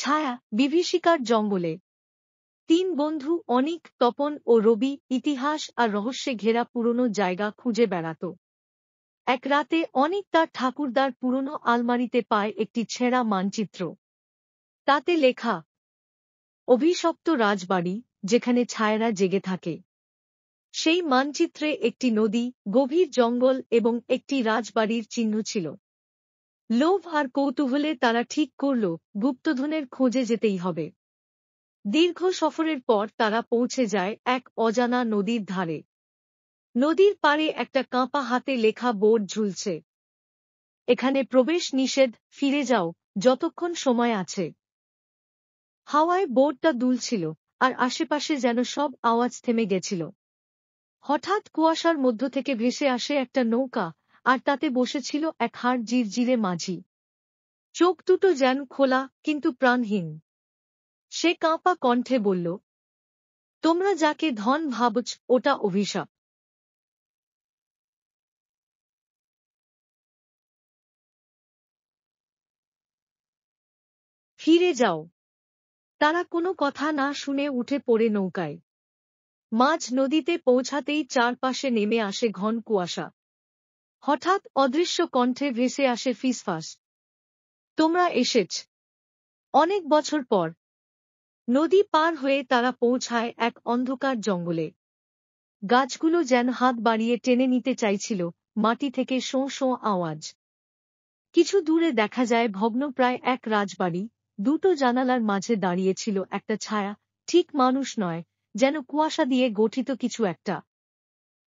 ছায়া বিভীষিকার জঙ্গলে। তিন বন্ধু অনিক, তপন ও রবি ইতিহাস আর রহস্যে ঘেরা পুরনো জায়গা খুঁজে বেড়াত। এক রাতে অনিক তার ঠাকুরদার পুরনো আলমারিতে পায় একটি ছেঁড়া মানচিত্র। তাতে লেখা অভিশপ্ত রাজবাড়ি, যেখানে ছায়ারা জেগে থাকে। সেই মানচিত্রে একটি নদী, গভীর জঙ্গল এবং একটি রাজবাড়ির চিহ্ন ছিল। লোভ আর কৌতূহলে তারা ঠিক করল গুপ্তধনের খোঁজে যেতেই হবে। দীর্ঘ সফরের পর তারা পৌঁছে যায় এক অজানা নদীর ধারে। নদীর পাড়ে একটা কাঁপা হাতে লেখা বোর্ড ঝুলছে, এখানে প্রবেশ নিষেধ, ফিরে যাও যতক্ষণ সময় আছে। হাওয়ায় বোর্ডটা দুলছিল, আর আশেপাশে যেন সব আওয়াজ থেমে গেছিল। হঠাৎ কুয়াশার মধ্য থেকে ভেসে আসে একটা নৌকা, আর তাতে বসেছিল এক হাড় জিরজিরে মাঝি। চোখ দুটো যেন খোলা, কিন্তু প্রাণহীন। সে কাঁপা কণ্ঠে বলল, তোমরা যাকে ধন ভাবছ ওটা অভিশাপ। ফিরে যাও। তারা কোনো কথা না শুনে উঠে পড়ে নৌকায়। মাঝ নদীতে পৌঁছাতেই চারপাশে নেমে আসে ঘন কুয়াশা। হঠাৎ অদৃশ্য কণ্ঠে ভেসে আসে ফিসফাস, তোমরা এসেছ। অনেক বছর পর। নদী পার হয়ে তারা পৌঁছায় এক অন্ধকার জঙ্গলে। গাছগুলো যেন হাত বাড়িয়ে টেনে নিতে চাইছিল, মাটি থেকে শোঁ শোঁ আওয়াজ। কিছু দূরে দেখা যায় ভগ্নপ্রায় এক রাজবাড়ি। দুটো জানালার মাঝে দাঁড়িয়েছিল একটা ছায়া, ঠিক মানুষ নয়, যেন কুয়াশা দিয়ে গঠিত কিছু একটা।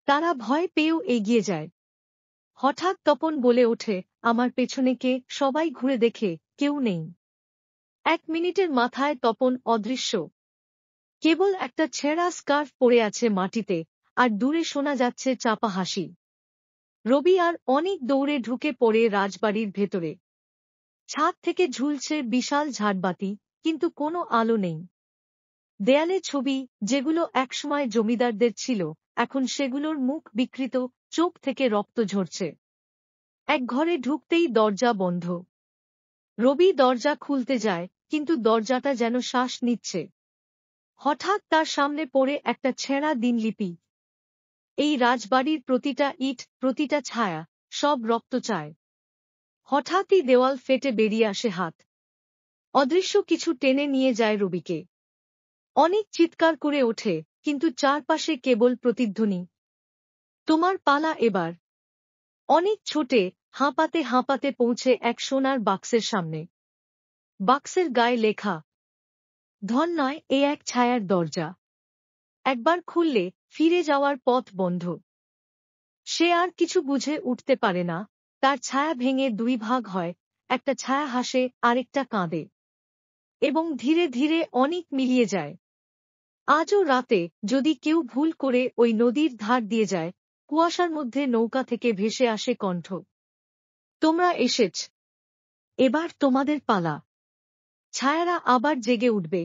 তারা ভয় পেয়েও এগিয়ে যায়। হঠাৎ তপন বলে ওঠে, আমার পেছনে কে? সবাই ঘুরে দেখে, কেউ নেই। 1 মিনিটের মাথায় তপন অদৃশ্য। কেবল একটা ছেঁড়া স্কার্ফ পড়ে আছে মাটিতে, আর দূরে শোনা যাচ্ছে চাপা হাসি। রবি আর অনেক দৌড়ে ঢুকে পড়ে রাজবাড়ির ভেতরে। ছাদ থেকে ঝুলছে বিশাল ঝাড়বাতি, কিন্তু কোনো আলো নেই। দেয়ালে ছবি, যেগুলো একসময় জমিদারদের ছিল, এখন সেগুলোর মুখ বিকৃত, চোখ থেকে রক্ত ঝরছে। এক ঘরে ঢুকতেই দরজা বন্ধ। রবি দরজা খুলতে যায়, কিন্তু দরজাটা যেন শ্বাস নিচ্ছে। হঠাৎ তার সামনে পড়ে একটা ছেঁড়া দিনলিপি। এই রাজবাড়ির প্রতিটা ইট, প্রতিটা ছায়া, সব রক্ত চায়। হঠাৎই দেওয়াল ফেটে বেরিয়ে আসে হাত। অদৃশ্য কিছু টেনে নিয়ে যায় রবিকে। অনেক চিৎকার করে ওঠে, কিন্তু চারপাশে কেবল প্রতিধ্বনি। তোমার পালা এবার। অনেক ছোটে, হাঁপাতে হাঁপাতে পৌঁছে এক সোনার বাক্সের সামনে। বাক্সের গায়ে লেখা, ধন নয়, এ এক ছায়ার দরজা। একবার খুললে ফিরে যাওয়ার পথ বন্ধ। সে আর কিছু বুঝে উঠতে পারে না। তার ছায়া ভেঙে 2 ভাগ হয়, একটা ছায়া হাসে, আরেকটা কাঁদে। এবং ধীরে ধীরে অনেক মিলিয়ে যায়। আজও রাতে যদি কেউ ভুল করে ওই নদীর ধার দিয়ে যায়, কুয়াশার মধ্যে নৌকা থেকে ভেসে আসে কণ্ঠ, তোমরা এসেছ, এবার তোমাদের পালা। ছায়ারা আবার জেগে উঠবে,